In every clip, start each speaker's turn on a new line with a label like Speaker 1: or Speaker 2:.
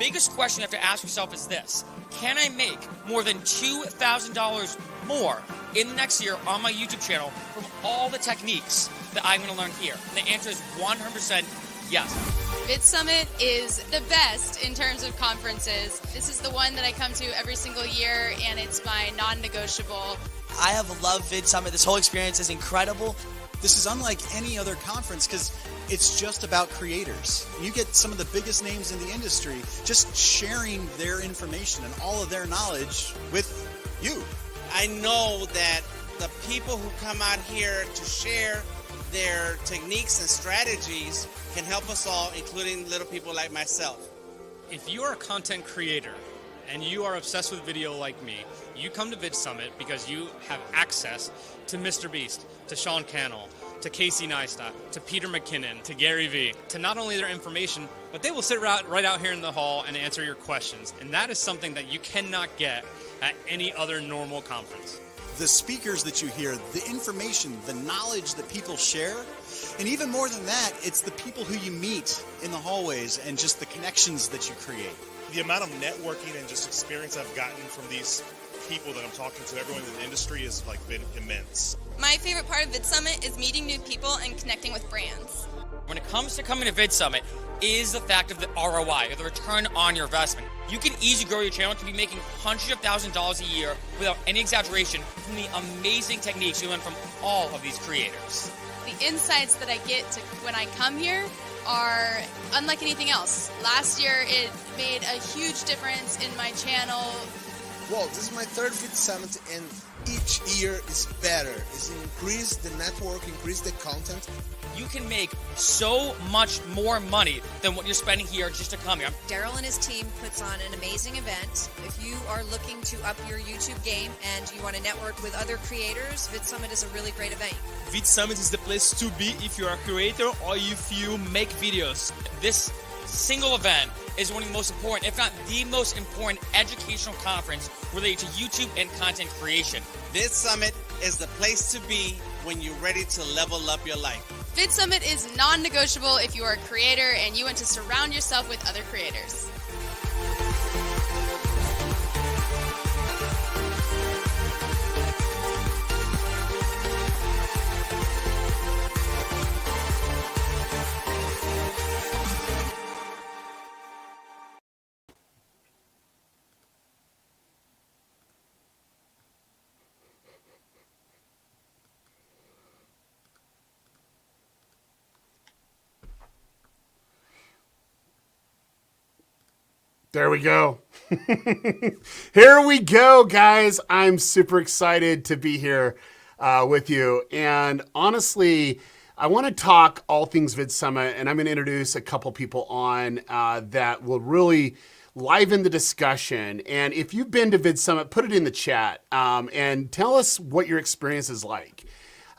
Speaker 1: biggest question you have to ask yourself is this: can I make more than $2,000 more in the next year on my YouTube channel from all the techniques that I'm going to learn here? And the answer is 100% yes.
Speaker 2: VidSummit is the best in terms of conferences. This is the one that I come to every single year, and it's my non-negotiable.
Speaker 3: I have loved VidSummit. This whole experience is incredible.
Speaker 4: This is unlike any other conference because it's just about creators. You get some of the biggest names in the industry just sharing their information and all of their knowledge with you.
Speaker 5: I know that the people who come out here to share their techniques and strategies can help us all, including little people like myself.
Speaker 6: If you are a content creator and you are obsessed with video like me, you come to VidSummit because you have access to MrBeast, to Sean Cannell, to Casey Neistat, to Peter McKinnon, to GaryVee, to not only their information, but they will sit right out here in the hall and answer your questions. And that is something that you cannot get at any other normal conference.
Speaker 4: The speakers that you hear, the information, the knowledge that people share, and even more than that, it's the people who you meet in the hallways and just the connections that you create.
Speaker 7: The amount of networking and just experience I've gotten from these people that I'm talking to, everyone in the industry, has been immense.
Speaker 2: My favorite part of VidSummit is meeting new people and connecting with brands.
Speaker 1: When it comes to coming to VidSummit is the fact of the ROI, or the return on your investment. You can easily grow your channel to be making hundreds of thousands of dollars a year without any exaggeration from the amazing techniques you learn from all of these creators.
Speaker 2: The insights that I get when I come here are unlike anything else. Last year, it made a huge difference in my channel.
Speaker 8: Well, this is my third VidSummit, and each year is better. It's increased the network, increased the content.
Speaker 1: You can make so much more money than what you're spending here just to come here.
Speaker 9: Daryl and his team puts on an amazing event. If you are looking to up your YouTube game and you want to network with other creators, VidSummit is a really great event.
Speaker 10: VidSummit is the place to be if you're a creator or if you make videos.
Speaker 1: This single event is one of the most important, if not the most important, educational conference related to YouTube and content creation.
Speaker 5: VidSummit is the place to be when you're ready to level up your life.
Speaker 2: VidSummit is non-negotiable if you are a creator and you want to surround yourself with other creators.
Speaker 11: There we go. Here we go, guys. I'm super excited to be here with you. And honestly, I want to talk all things VidSummit, and I'm going to introduce a couple people on that will really liven the discussion. And if you've been to VidSummit, put it in the chat and tell us what your experience is like.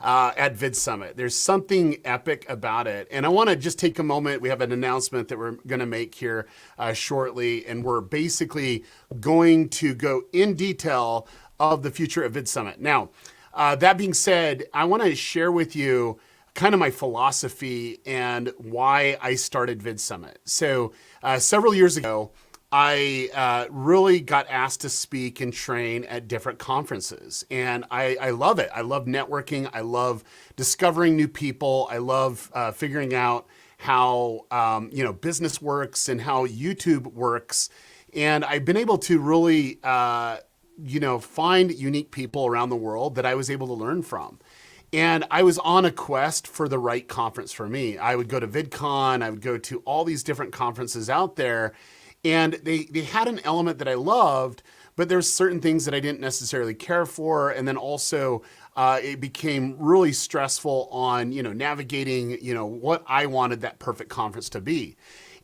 Speaker 11: At VidSummit. There's something epic about it. And I want to just take a moment. We have an announcement that we're going to make here shortly. And we're basically going to go in detail of the future of VidSummit. Now, that being said, I want to share with you kind of my philosophy and why I started VidSummit. So several years ago, I really got asked to speak and train at different conferences. And I love it. I love networking. I love discovering new people. I love figuring out how business works and how YouTube works. And I've been able to really find unique people around the world that I was able to learn from. And I was on a quest for the right conference for me. I would go to VidCon. I would go to all these different conferences out there. And they had an element that I loved, but there's certain things that I didn't necessarily care for. And then also it became really stressful on, navigating, what I wanted that perfect conference to be.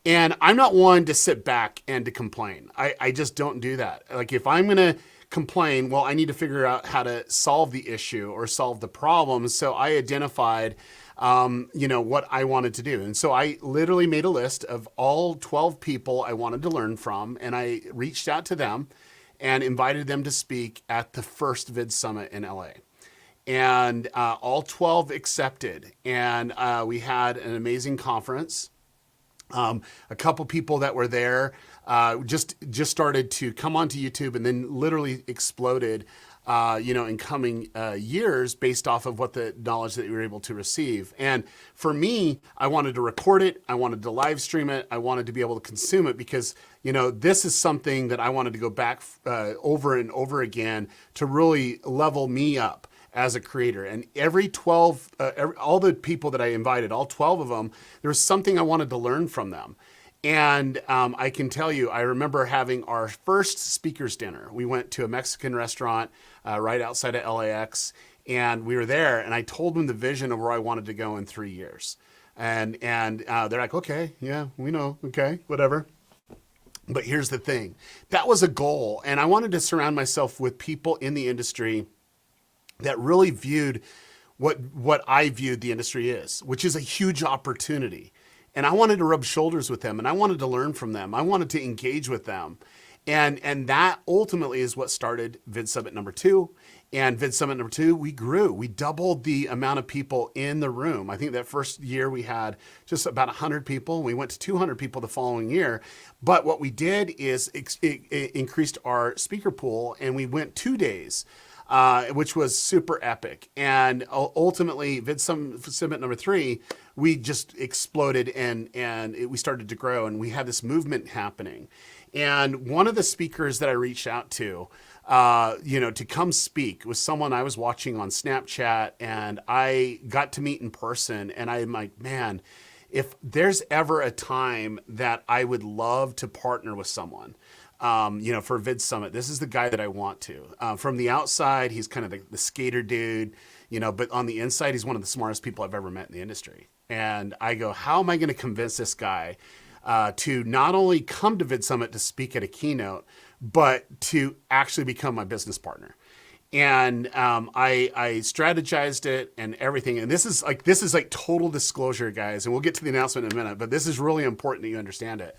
Speaker 11: And I'm not one to sit back and to complain. I just don't do that. Like if I'm going to complain, well, I need to figure out how to solve the issue or solve the problem. So I identified what I wanted to do. And so I literally made a list of all 12 people I wanted to learn from, and I reached out to them and invited them to speak at the first VidSummit in LA. And all 12 accepted, and we had an amazing conference. A couple people that were there just started to come onto YouTube and then literally exploded, in coming years based off of what the knowledge that you were able to receive. And for me, I wanted to record it. I wanted to live stream it. I wanted to be able to consume it because, this is something that I wanted to go back over and over again to really level me up as a creator. And all the people that I invited, all 12 of them, there was something I wanted to learn from them. And I can tell you, I remember having our first speakers dinner. We went to a Mexican restaurant right outside of LAX, and we were there, and I told them the vision of where I wanted to go in 3 years. And they're like, okay, yeah, we know, okay, whatever. But here's the thing. That was a goal, and I wanted to surround myself with people in the industry that really viewed what I viewed the industry is, which is a huge opportunity. And I wanted to rub shoulders with them, and I wanted to learn from them. I wanted to engage with them. And that ultimately is what started VidSummit number 2. And VidSummit number 2, we grew. We doubled the amount of people in the room. I think that first year we had just about 100 people. We went to 200 people the following year. But what we did is it increased our speaker pool, and we went 2 days. Which was super epic. And ultimately, VidSummit number 3, we just exploded and we started to grow, and we had this movement happening. And one of the speakers that I reached out to, to come speak was someone I was watching on Snapchat, and I got to meet in person. And I'm like, man, if there's ever a time that I would love to partner with someone, for VidSummit, this is the guy that I want to. From the outside, he's kind of the skater dude, but on the inside, he's one of the smartest people I've ever met in the industry. And I go, how am I going to convince this guy to not only come to VidSummit to speak at a keynote, but to actually become my business partner? And I strategized it and everything. And this is like total disclosure, guys. And we'll get to the announcement in a minute, but this is really important that you understand it.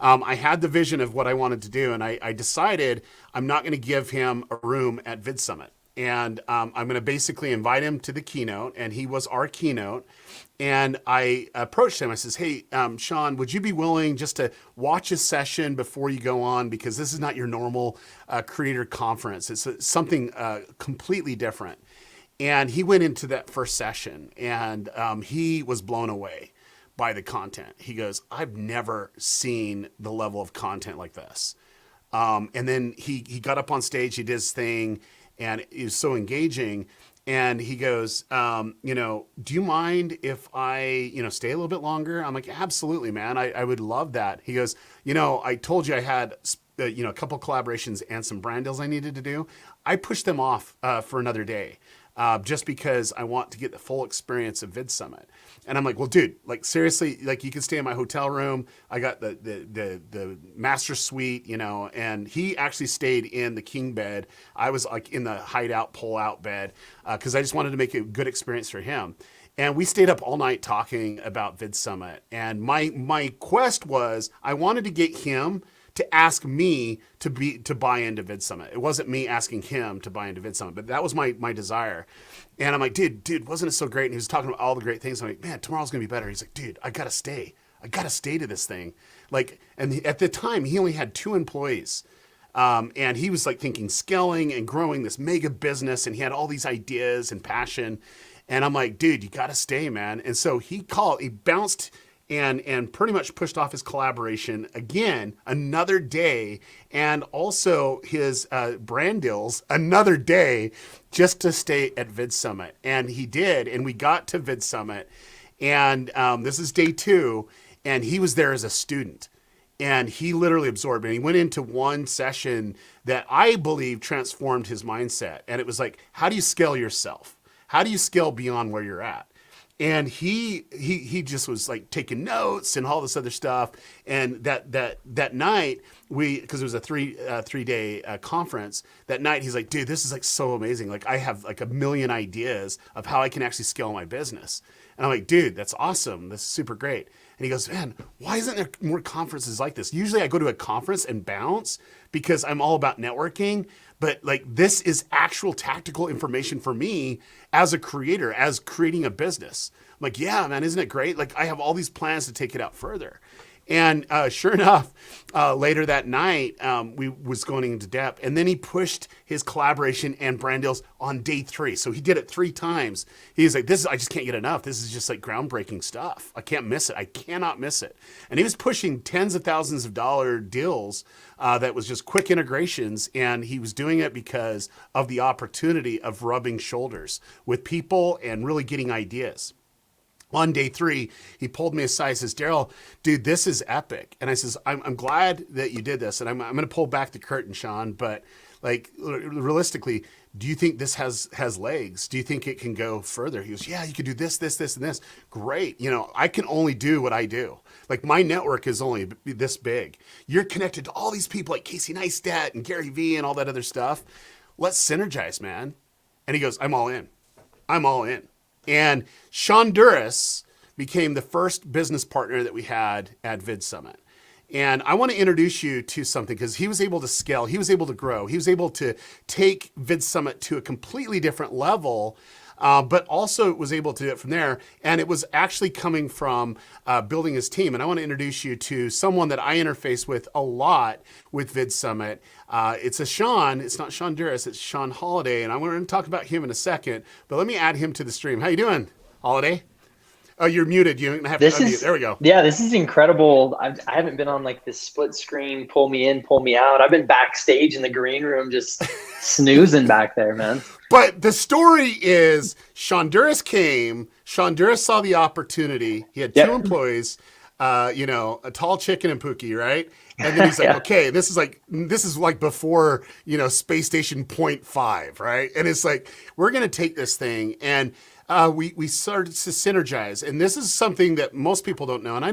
Speaker 11: I had the vision of what I wanted to do, and I decided I'm not going to give him a room at VidSummit. And I'm going to basically invite him to the keynote, and he was our keynote. And I approached him. I says, hey, Sean, would you be willing just to watch a session before you go on? Because this is not your normal creator conference. It's something completely different. And he went into that first session, and he was blown away by the content. He goes, I've never seen the level of content like this. And then he got up on stage, he did his thing, and it was so engaging. And he goes, do you mind if I, stay a little bit longer? I'm like, absolutely, man. I would love that. He goes, I told you I had, a couple collaborations and some brand deals I needed to do. I pushed them off for another day. Just because I want to get the full experience of VidSummit. And I'm like, well, dude, like seriously, like you can stay in my hotel room. I got the master suite, and he actually stayed in the king bed. I was like in the hideout pull out bed because I just wanted to make a good experience for him. And we stayed up all night talking about VidSummit. And my quest was I wanted to get him to ask me to buy into VidSummit. It wasn't me asking him to buy into VidSummit, but that was my desire. And I'm like, dude, wasn't it so great? And he was talking about all the great things. I'm like, man, tomorrow's gonna be better. He's like, dude, I gotta stay to this thing. Like, and at the time he only had 2 employees. And he was like thinking scaling and growing this mega business, and he had all these ideas and passion. And I'm like, dude, you gotta stay, man. And so he bounced and pretty much pushed off his collaboration again another day, and also his brand deals another day just to stay at VidSummit. And he did, and we got to VidSummit, and this is day 2, and he was there as a student. And he literally absorbed it. And he went into one session that I believe transformed his mindset. And it was like, how do you scale yourself? How do you scale beyond where you're at? And he just was like taking notes and all this other stuff. And that night because it was a three day conference, that night he's like, dude, this is like so amazing. Like I have like a million ideas of how I can actually scale my business. And I'm like, dude, that's awesome. This is super great. And he goes, man, why isn't there more conferences like this? Usually I go to a conference and bounce because I'm all about networking. But like this is actual tactical information for me as a creator, as creating a business. I'm like, yeah, man, isn't it great? Like I have all these plans to take it out further. And sure enough, later that night, we was going into depth, and then he pushed his collaboration and brand deals on day 3. So he did it 3 times. He's like, I just can't get enough. This is just like groundbreaking stuff. I can't miss it. I cannot miss it. And he was pushing tens of thousands of dollar deals that was just quick integrations. And he was doing it because of the opportunity of rubbing shoulders with people and really getting ideas. On day 3, he pulled me aside and says, Daryl, dude, this is epic. And I says, I'm glad that you did this. And I'm going to pull back the curtain, Sean, but like realistically, do you think this has legs? Do you think it can go further? He goes, yeah, you could do this, this, this, and this. Great. You know, I can only do what I do. Like my network is only this big. You're connected to all these people like Casey Neistat and GaryVee and all that other stuff. Let's synergize, man. And he goes, I'm all in. I'm all in. And Shonduras became the first business partner that we had at VidSummit. And I want to introduce you to something because he was able to scale, he was able to grow, he was able to take VidSummit to a completely different level, but also was able to do it from there. And it was actually coming from building his team. And I want to introduce you to someone that I interface with a lot with VidSummit. It's not Shonduras, it's Sean Holiday. And I'm going to talk about him in a second, but let me add him to the stream. How you doing, Holiday? Oh, you're muted. You have to unmute. There we go.
Speaker 12: Yeah, this is incredible. I haven't been on like this split screen, pull me in, pull me out. I've been backstage in the green room just snoozing back there, man.
Speaker 11: But the story is Shonduras came, Shonduras saw the opportunity. He had 2 employees, a tall chicken and Pookie, right? And then he's like, okay, this is like before, Space Station 0.5, right? And it's like, we're going to take this thing and we started to synergize. And this is something that most people don't know. And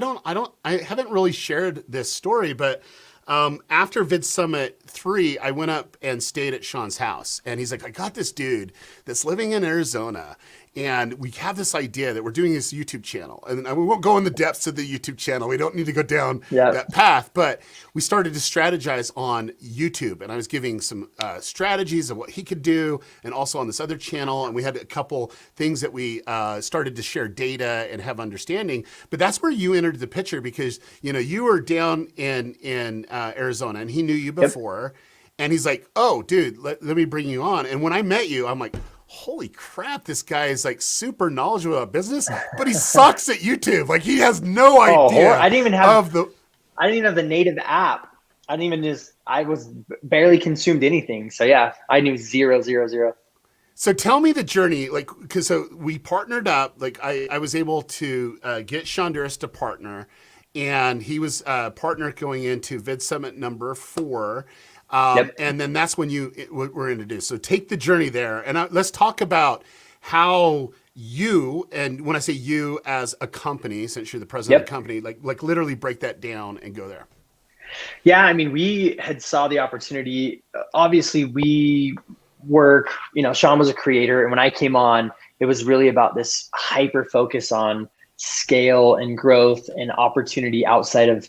Speaker 11: I haven't really shared this story, but after VidSummit 3, I went up and stayed at Sean's house. And he's like, I got this dude that's living in Arizona. And we have this idea that we're doing this YouTube channel. And we won't go in the depths of the YouTube channel. We don't need to go down that path. But we started to strategize on YouTube. And I was giving some strategies of what he could do. And also on this other channel. And we had a couple things that we started to share data and have understanding. But that's where you entered the picture because, you were down in Arizona. And he knew you before. And he's like, oh, dude, let me bring you on. And when I met you, I'm like, holy crap, this guy is like super knowledgeable about business, but he sucks at YouTube. Like he has no idea.
Speaker 12: I didn't even have the native app. I was barely consumed anything. So yeah, I knew zero.
Speaker 11: So tell me the journey, like, because so we partnered up, like I was able to get Shonduras to partner and he was a partner going into VidSummit number 4. And then that's when you were introduced. So take the journey there. And let's talk about how you, and when I say you as a company, since you're the president of the company, like literally break that down and go there.
Speaker 12: Yeah, I mean, we had saw the opportunity. Obviously, we work, Sean was a creator. And when I came on, it was really about this hyper focus on scale and growth and opportunity outside of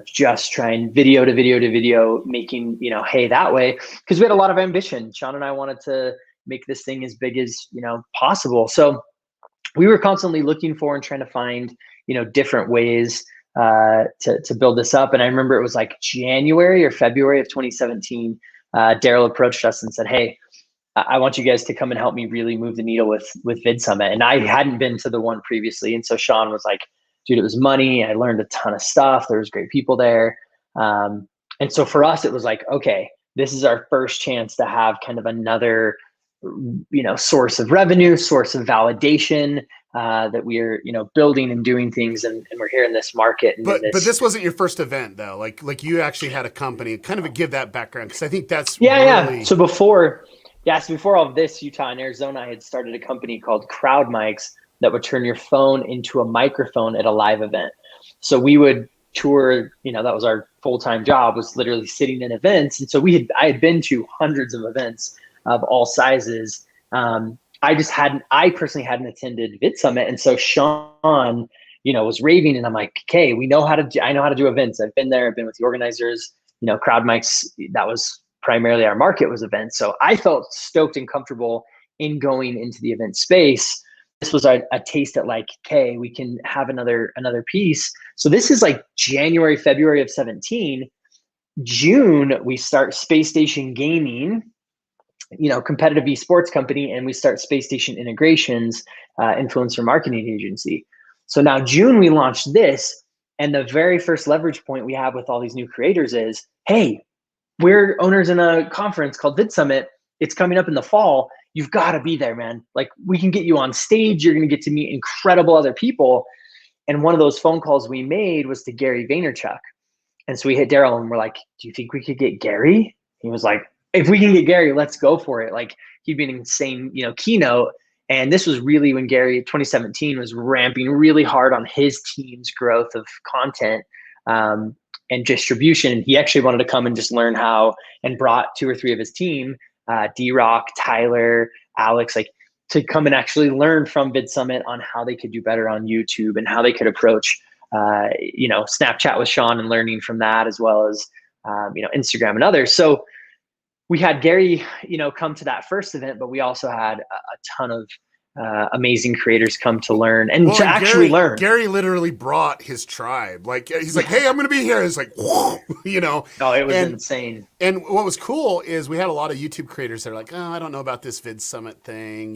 Speaker 12: just trying video to video, making, hay that way. Because we had a lot of ambition. Sean and I wanted to make this thing as big as, possible. So we were constantly looking for and trying to find, different ways to build this up. And I remember it was like January or February of 2017, Daryl approached us and said, hey, I want you guys to come and help me really move the needle with VidSummit. And I hadn't been to the one previously. And so Sean was like, dude, it was money. I learned a ton of stuff. There was great people there. And so for us, it was like, okay, this is our first chance to have kind of another, source of revenue, source of validation that we're, building and doing things and we're here in this market. And
Speaker 11: but this wasn't your first event though. Like you actually had a company, kind of give that background. Cause I think that's
Speaker 12: really... So before all of this, Utah and Arizona, I had started a company called Crowd Mics that would turn your phone into a microphone at a live event. So we would tour, that was our full-time job, was literally sitting in events. And so I had been to hundreds of events of all sizes. I personally hadn't attended VidSummit. And so Sean, was raving and I'm like, okay, I know how to do events. I've been there, I've been with the organizers, Crowd Mics, that was primarily our market was events. So I felt stoked and comfortable in going into the event space. this was a taste at like, okay, we can have another piece. So this is like January, February of 17. June, we start Space Station Gaming, competitive esports company, and we start Space Station Integrations, influencer marketing agency. So now June, we launched this, and the very first leverage point we have with all these new creators is, hey, we're owners in a conference called VidSummit. It's coming up in the fall. You've got to be there, man. Like, we can get you on stage. You're going to get to meet incredible other people. And one of those phone calls we made was to Gary Vaynerchuk. And so we hit Daryl and we're like, do you think we could get Gary? He was like, if we can get Gary, let's go for it. Like, he'd be an insane, keynote. And this was really when Gary, 2017, was ramping really hard on his team's growth of content and distribution. And he actually wanted to come and just learn how, and brought 2 or 3 of his team, D-Rock, Tyler, Alex, like, to come and actually learn from VidSummit on how they could do better on YouTube and how they could approach, Snapchat with Sean and learning from that, as well as, Instagram and others. So we had Gary, come to that first event, but we also had a ton of amazing creators come to learn and to actually learn.
Speaker 11: Gary literally brought his tribe. Like, he's like, hey, I'm going to be here. It's like, whoa,
Speaker 12: Oh, it was insane.
Speaker 11: And what was cool is we had a lot of YouTube creators that are like, oh, I don't know about this VidSummit thing.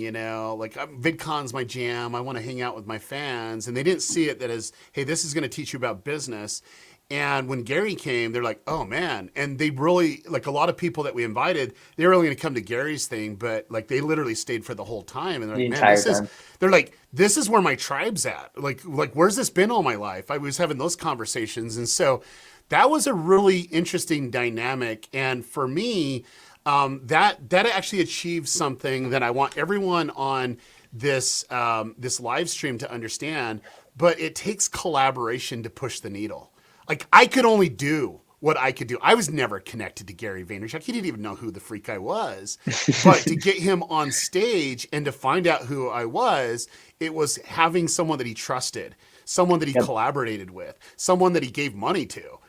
Speaker 11: Like, VidCon's my jam. I want to hang out with my fans. And they didn't see it that as, hey, this is going to teach you about business. And when Gary came, they're like, oh man. And they really, like, a lot of people that we invited, they were only going to come to Gary's thing, but like, they literally stayed for the whole time. And they're like, man, they're like, this is where my tribe's at. Like, where's this been all my life? I was having those conversations. And so that was a really interesting dynamic. And for me, that actually achieved something that I want everyone on this live stream to understand, but it takes collaboration to push the needle. Like, I could only do what I could do. I was never connected to Gary Vaynerchuk. He didn't even know who the freak I was. But to get him on stage and to find out who I was, it was having someone that he trusted, someone that he collaborated with, someone that he gave money to,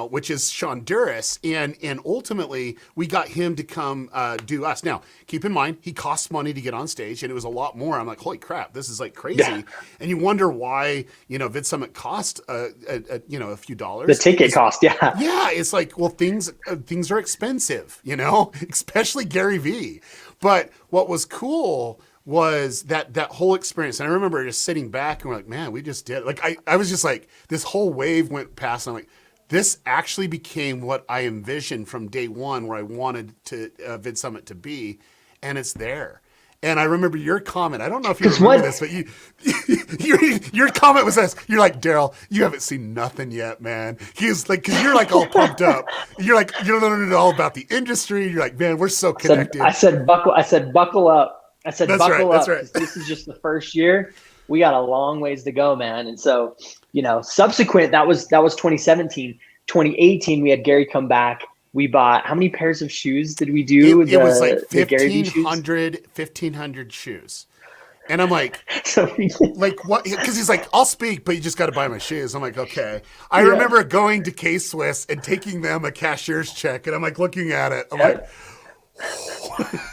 Speaker 11: which is Shonduras. And ultimately, we got him to come do us. Now, keep in mind, he costs money to get on stage, and it was a lot more. I'm like, holy crap, this is like crazy. Yeah. And you wonder why, VidSummit cost, a few dollars.
Speaker 12: The ticket cost, yeah.
Speaker 11: Yeah, it's like, well, things are expensive, especially GaryVee. But what was cool was that whole experience. And I remember just sitting back and we're like, man, we just did it. Like, I was just like, this whole wave went past, and I'm like, this actually became what I envisioned from day one, where I wanted to VidSummit to be, and it's there. And I remember your comment. I don't know if you remember this, but your comment was this. You're like, Daryl, you haven't seen nothing yet, man. He's like, because you're like all pumped up. You're like, you're learning all about the industry. You're like, man, we're so connected.
Speaker 12: I said, buckle up. I said,
Speaker 11: that's
Speaker 12: buckle
Speaker 11: right,
Speaker 12: up.
Speaker 11: That's right.
Speaker 12: This is just the first year. We got a long ways to go, man. And so, subsequent, that was 2017. 2018, we had Gary come back. We bought, how many pairs of shoes did we do?
Speaker 11: It was like 1,500 shoes. And I'm like, like what? Because he's like, I'll speak, but you just got to buy my shoes. I'm like, okay. I remember going to K-Swiss and taking them a cashier's check, and I'm like looking at it. I'm like,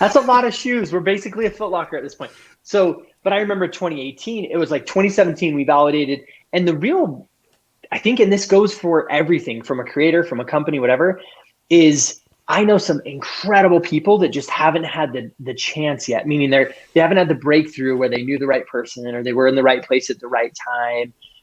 Speaker 12: that's a lot of shoes. We're basically a Foot Locker at this point. So, but I remember 2018, it was like 2017, we validated. And the real, I think, and this goes for everything from a creator, from a company, whatever, is I know some incredible people that just haven't had the chance yet, meaning they haven't had the breakthrough where they knew the right person or they were in the right place at the right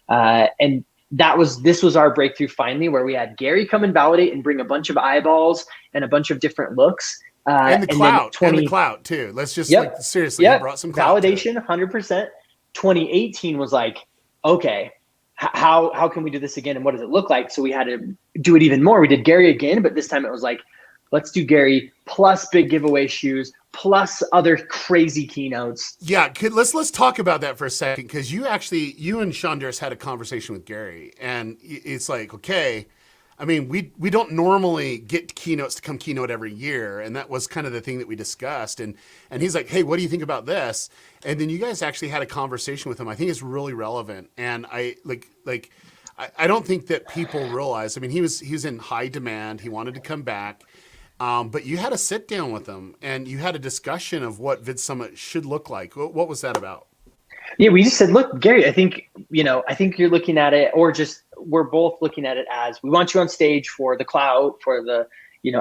Speaker 12: time. And this was our breakthrough finally, where we had Gary come and validate and bring a bunch of eyeballs and a bunch of different looks.
Speaker 11: And the clout too. Let's just like, seriously, you brought some clout.
Speaker 12: Validation, 100%. 2018 was like, okay, how can we do this again? And what does it look like? So we had to do it even more. We did Gary again, but this time it was like, let's do Gary plus big giveaway shoes plus other crazy keynotes.
Speaker 11: Yeah, let's talk about that for a second, because you and Shonduras had a conversation with Gary, and it's like, okay, I mean, we don't normally get keynotes to come keynote every year, and that was kind of the thing that we discussed. And he's like, hey, what do you think about this? And then you guys actually had a conversation with him. I think it's really relevant, and I don't think that people realize. I mean, he was in high demand. He wanted to come back, but you had a sit down with him, and you had a discussion of what VidSummit should look like. What was that about?
Speaker 12: Yeah, we just said, look, Gary, I think you're looking at it, or just we're both looking at it as we want you on stage for the clout, for the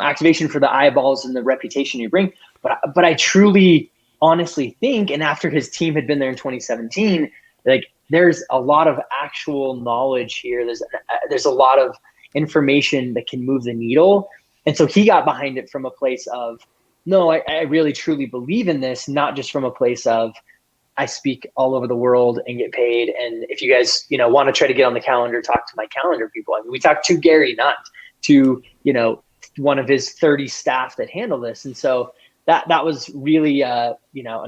Speaker 12: activation, for the eyeballs and the reputation you bring. But I truly, honestly think, and after his team had been there in 2017, like there's a lot of actual knowledge here. There's a lot of information that can move the needle, and so he got behind it from a place of, no, I really truly believe in this, not just from a place of, I speak all over the world and get paid. And if you guys, want to try to get on the calendar, talk to my calendar people. I mean, we talked to Gary, not to, one of his 30 staff that handle this. And so that was really, an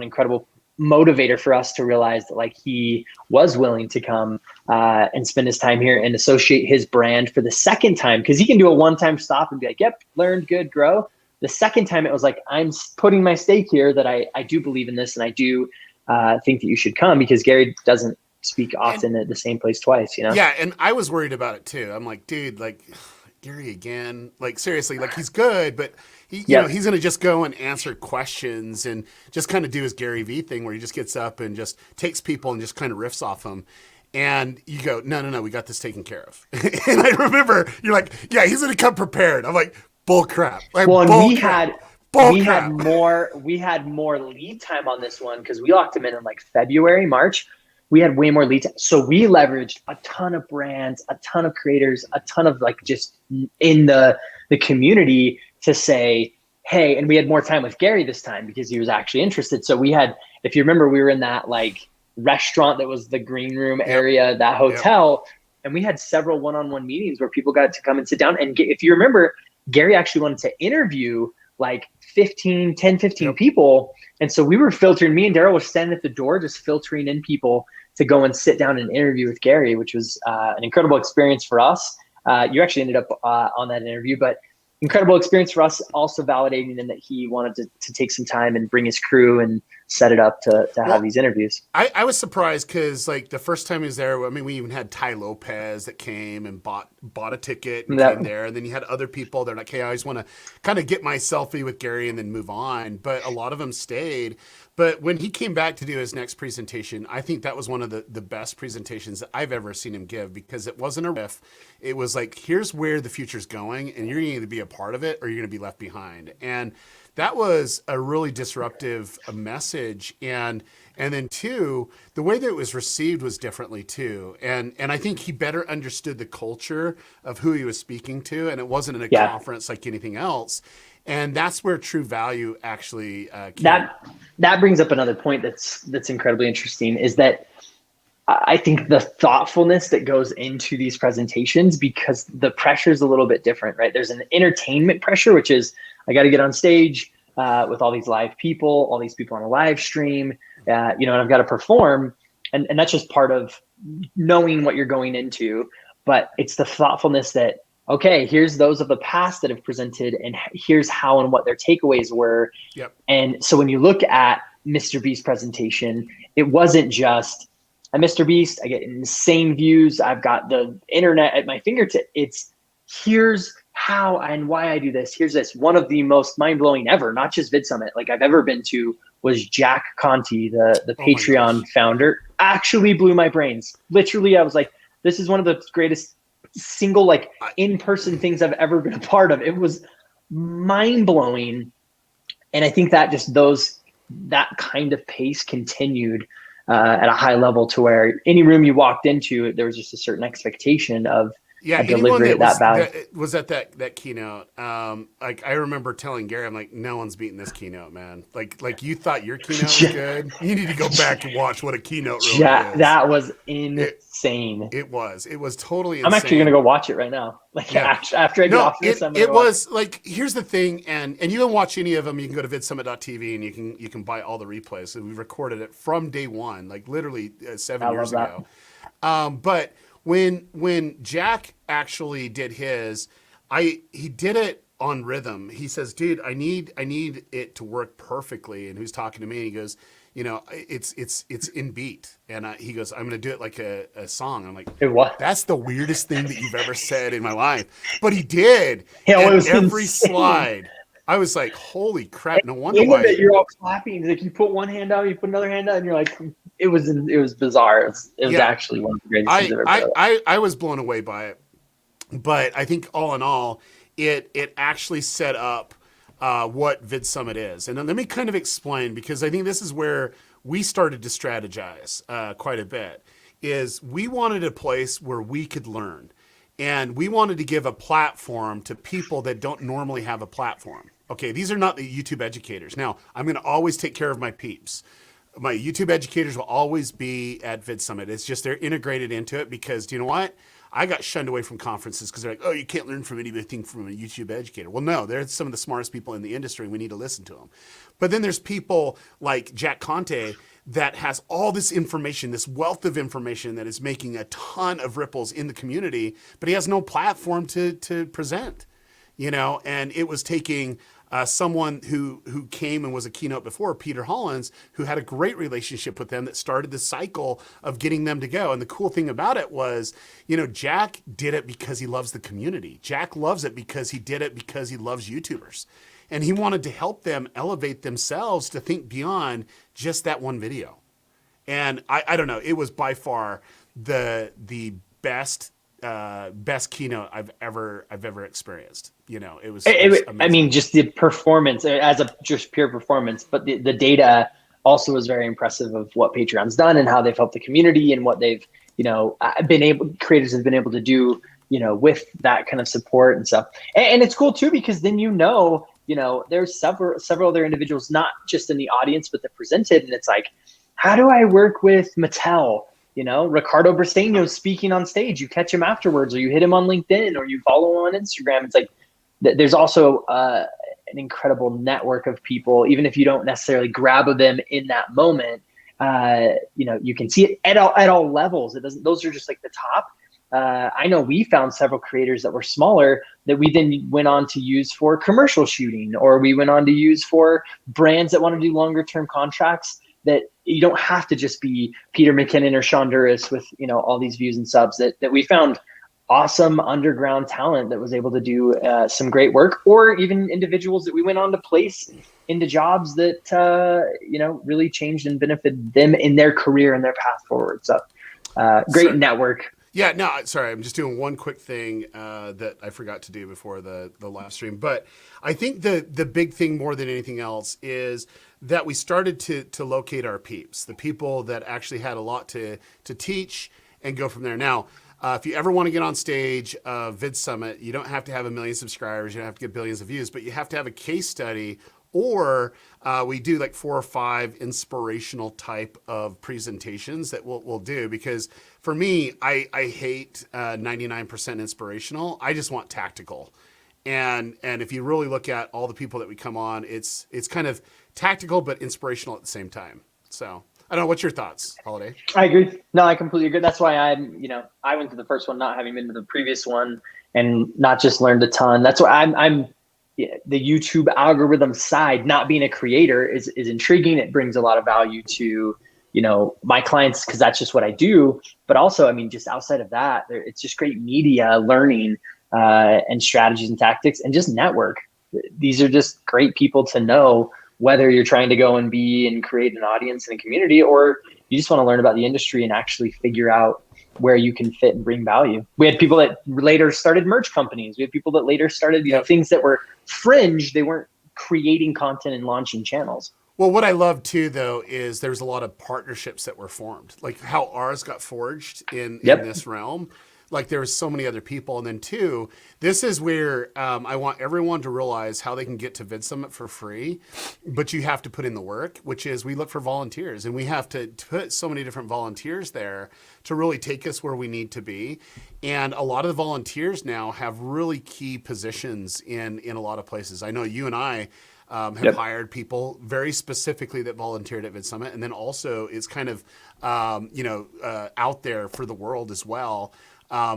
Speaker 12: incredible motivator for us to realize that like he was willing to come and spend his time here and associate his brand for the second time. Cause he can do a one-time stop and be like, yep, learned, good, grow. The second time it was like, I'm putting my stake here that I do believe in this, and I do think that you should come, because Gary doesn't speak often at the same place twice,
Speaker 11: Yeah, and I was worried about it too. I'm like, dude, like Gary again, like seriously, like he's good, but he's gonna just go and answer questions and just kind of do his GaryVee thing where he just gets up and just takes people and just kind of riffs off them. And you go, no, we got this taken care of. And I remember you're like, yeah, he's gonna come prepared. I'm like, bull crap. Like,
Speaker 12: well, and we had more lead time on this one because we locked him in like February, March. We had way more lead time. So we leveraged a ton of brands, a ton of creators, a ton of like just in the community to say, hey, and we had more time with Gary this time because he was actually interested. So we had, if you remember, we were in that like restaurant that was the green room area, that hotel. And we had several one-on-one meetings where people got to come and sit down. And if you remember, Gary actually wanted to interview like 10, 15 people. And so we were filtering, me and Daryl were standing at the door, just filtering in people to go and sit down and interview with Gary, which was an incredible experience for us. You actually ended up on that interview, but incredible experience for us, also validating in that he wanted to take some time and bring his crew and set it up to have these interviews.
Speaker 11: I was surprised because like the first time he was there, I mean, we even had Ty Lopez that came and bought a ticket and came there. And then you had other people that are like, hey, I just want to kind of get my selfie with Gary and then move on. But a lot of them stayed. But when he came back to do his next presentation, I think that was one of the best presentations that I've ever seen him give, because it wasn't a riff. It was like, here's where the future's going, and you're going to either be a part of it or you're going to be left behind. And that was a really disruptive message. And then two, the way that it was received was differently too. And I think he better understood the culture of who he was speaking to, and it wasn't in a conference like anything else. And that's where true value actually came.
Speaker 12: That brings up another point that's incredibly interesting, is that I think the thoughtfulness that goes into these presentations, because the pressure is a little bit different, right? There's an entertainment pressure, which is I got to get on stage with all these live people, all these people on a live stream, and I've got to perform. And that's just part of knowing what you're going into. But it's the thoughtfulness that, okay, here's those of the past that have presented, and here's how and what their takeaways were.
Speaker 11: Yep. And
Speaker 12: so when you look at MrBeast's presentation, it wasn't just a MrBeast, I get insane views, I've got the internet at my fingertip. It's here's how and why I do this. Here's this. One of the most mind-blowing ever, not just VidSummit, like I've ever been to, was Jack Conte, the Patreon founder. Actually blew my brains. Literally, I was like, this is one of the greatest single like in-person things I've ever been a part of. It was mind-blowing. And I think that just that kind of pace continued at a high level, to where any room you walked into, there was just a certain expectation of a delivery at that value.
Speaker 11: Was at that keynote. Like I remember telling Gary, I'm like, no one's beating this keynote, man. Like you thought your keynote was good. You need to go back and watch what a keynote really is.
Speaker 12: That was insane.
Speaker 11: It was totally insane.
Speaker 12: I'm actually gonna go watch it right now. Like after I get off this,
Speaker 11: it was like, here's the thing, and you can watch any of them. You can go to vidsummit.tv and you can buy all the replays. So we recorded it from day one, like literally 7 years ago. But when Jack actually did his, he did it on rhythm. He says, dude, I need it to work perfectly. And who's talking to me? He goes, it's in beat. And he goes, I'm going to do it like a song. I'm like, that's the weirdest thing that you've ever said in my life. But he did.
Speaker 12: Yeah, it was
Speaker 11: every
Speaker 12: insane.
Speaker 11: slide. I was like, holy crap. No wonder
Speaker 12: why.
Speaker 11: why.
Speaker 12: You're all clapping. Like you put one hand out, you put another hand out, and you're like, it was bizarre. It was
Speaker 11: Yeah.
Speaker 12: actually one of the greatest things I've ever done.
Speaker 11: I was blown away by it, but I think all in all, it actually set up what VidSummit is. And then let me kind of explain, because I think this is where we started to strategize quite a bit, is we wanted a place where we could learn. And we wanted to give a platform to people that don't normally have a platform. Okay, these are not the YouTube educators. Now, I'm going to always take care of my peeps. My YouTube educators will always be at VidSummit. It's just they're integrated into it because, do you know what? I got shunned away from conferences because they're like, oh, you can't learn from anything from a YouTube educator. Well, no, they're some of the smartest people in the industry, and we need to listen to them. But then there's people like Jack Conte that has all this information, this wealth of information that is making a ton of ripples in the community, but he has no platform to present, you know? And it was taking someone who came and was a keynote before, Peter Hollins, who had a great relationship with them that started the cycle of getting them to go. And the cool thing about it was, you know, Jack did it because he loves the community. Jack loves it because he did it because he loves YouTubers. And he wanted to help them elevate themselves to think beyond just that one video. And I don't know, it was by far the best keynote I've ever experienced. You know, it was amazing.
Speaker 12: I mean, just the performance as a just pure performance, but the data also was very impressive of what Patreon's done and how they've helped the community and what they've, you know, creators have been able to do, you know, with that kind of support and stuff. And it's cool too, because then, you know, there's several other individuals, not just in the audience, but that presented. And it's like, how do I work with Mattel? You know, Ricardo Briseño speaking on stage, you catch him afterwards, or you hit him on LinkedIn, or you follow him on Instagram. It's like, there's also an incredible network of people, even if you don't necessarily grab them in that moment. You know, you can see it at all levels. Those are just like the top. I know we found several creators that were smaller that we then went on to use for commercial shooting, or we went on to use for brands that want to do longer term contracts, that you don't have to just be Peter McKinnon or Shonduras with, you know, all these views and subs, that we found awesome underground talent that was able to do some great work, or even individuals that we went on to place into jobs that, you know, really changed and benefited them in their career and their path forward. So great network.
Speaker 11: Yeah, no, sorry, I'm just doing one quick thing that I forgot to do before the live stream. But I think the big thing more than anything else is that we started to locate our peeps, the people that actually had a lot to teach, and go from there. Now, if you ever want to get on stage, VidSummit, you don't have to have 1 million subscribers, you don't have to get billions of views, but you have to have a case study, or we do like 4 or 5 inspirational type of presentations that we'll do. Because for me, I hate 99% inspirational. I just want tactical. And if you really look at all the people that we come on, it's kind of tactical but inspirational at the same time. So I don't know, what's your thoughts, Holiday?
Speaker 12: I agree. No, I completely agree. That's why I went to the first one, not having been to the previous one, and not just learned a ton. That's why I'm the YouTube algorithm side, not being a creator, is intriguing. It brings a lot of value to, you know, my clients, because that's just what I do. But also, I mean, just outside of that, it's just great media learning and strategies and tactics, and just network. These are just great people to know, whether you're trying to go and be and create an audience and a community, or you just want to learn about the industry and actually figure out where you can fit and bring value. We had people that later started merch companies. We had people that later started, you know, things that were fringe. They weren't creating content and launching channels.
Speaker 11: Well, what I love too, though, is there's a lot of partnerships that were formed, like how ours got forged in this realm. Like there was so many other people. And then 2, this is where I want everyone to realize how they can get to VidSummit for free, but you have to put in the work, which is we look for volunteers, and we have to put so many different volunteers there to really take us where we need to be. And a lot of the volunteers now have really key positions in a lot of places. I know you and I have hired people very specifically that volunteered at VidSummit, and then also it's kind of out there for the world as well.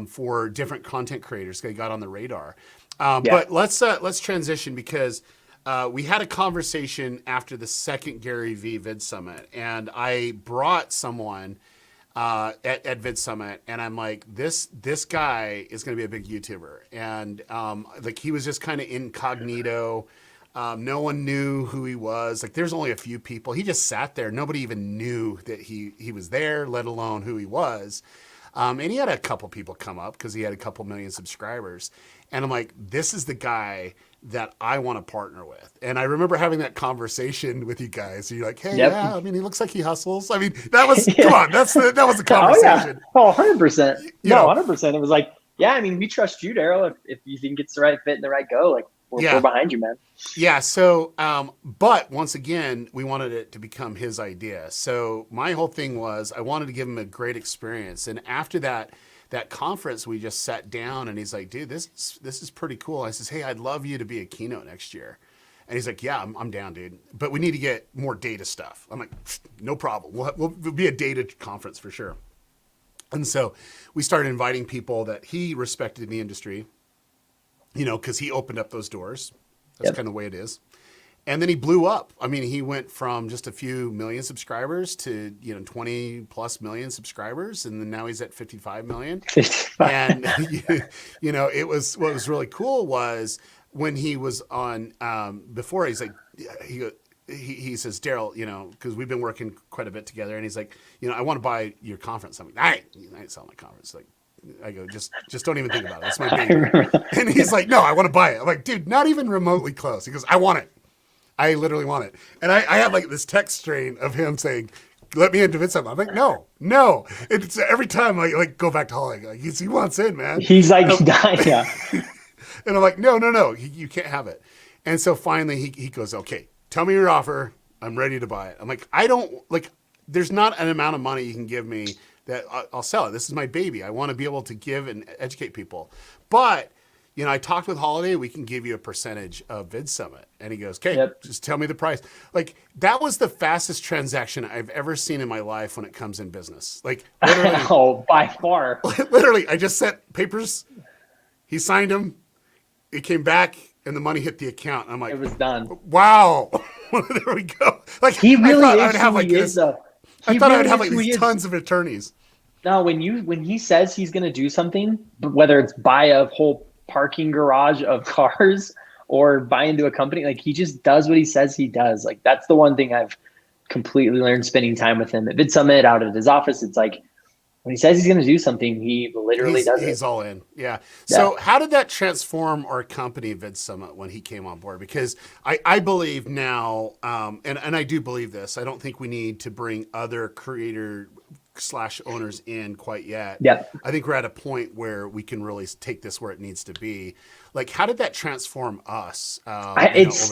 Speaker 11: For different content creators, they got on the radar. But let's transition, because we had a conversation after the second GaryVee VidSummit, and I brought someone at VidSummit, and I'm like, this guy is going to be a big YouTuber, and like he was just kind of incognito. No one knew who he was. Like, there's only a few people. He just sat there. Nobody even knew that he was there, let alone who he was. And he had a couple people come up because he had a couple million subscribers. And I'm like, this is the guy that I want to partner with. And I remember having that conversation with you guys. You're like, hey, yeah, I mean, he looks like he hustles. I mean, that was, come on, that was the conversation.
Speaker 12: Oh, yeah. 100%.
Speaker 11: You know,
Speaker 12: 100%. It was like, yeah, I mean, we trust you, Daryl. If you think it's the right fit and the right go, like, we're behind you, man.
Speaker 11: Yeah. So, but once again, we wanted it to become his idea. So my whole thing was I wanted to give him a great experience. And after that conference, we just sat down and he's like, dude, this is pretty cool. I says, hey, I'd love you to be a keynote next year. And he's like, yeah, I'm down, dude. But we need to get more data stuff. I'm like, no problem. We'll be a data conference for sure. And so we started inviting people that he respected in the industry, you know, because he opened up those doors. That's kind of the way it is. And then he blew up. I mean, he went from just a few million subscribers to, 20 plus million subscribers. And then now he's at 55 million. And, it was, what was really cool was when he was on, before he's like, he says, Daryl, because we've been working quite a bit together. And he's like, I want to buy your conference. I'm like, I ain't selling my conference. Like, I go, just don't even think about it. It's my baby. And he's like, no, I want to buy it. I'm like, dude, not even remotely close. He goes, I want it. I literally want it. And I had like this text strain of him saying, let me into VidSummit. I'm like, no. It's every time I like go back to Holly, like, he wants in, man.
Speaker 12: He's like, yeah.
Speaker 11: And I'm like, no, you can't have it. And so finally he goes, okay, tell me your offer. I'm ready to buy it. I'm like, there's not an amount of money you can give me that I'll sell it. This is my baby. I want to be able to give and educate people. But, I talked with Holiday, we can give you a percentage of VidSummit. And he goes, okay, just tell me the price. Like, that was the fastest transaction I've ever seen in my life when it comes in business. Like, literally.
Speaker 12: By far.
Speaker 11: Literally, I just sent papers. He signed them. It came back and the money hit the account. I'm like,
Speaker 12: it was done.
Speaker 11: Wow. There we go. Like,
Speaker 12: he really
Speaker 11: I thought
Speaker 12: is
Speaker 11: I would have
Speaker 12: who
Speaker 11: like
Speaker 12: he
Speaker 11: this.
Speaker 12: is, though.
Speaker 11: I thought I would have like these tons of attorneys.
Speaker 12: No, when he says he's going to do something, whether it's buy a whole parking garage of cars or buy into a company, like, he just does what he says he does. Like, that's the one thing I've completely learned spending time with him at VidSummit, out at his office. It's like, when he says he's going to do something, he literally does it. He's
Speaker 11: all in. Yeah. So how did that transform our company, VidSummit, when he came on board? Because I believe now, and I do believe this, I don't think we need to bring other creator/owners in quite yet.
Speaker 12: Yeah.
Speaker 11: I think we're at a point where we can really take this where it needs to be. Like, how did that transform us?
Speaker 12: It's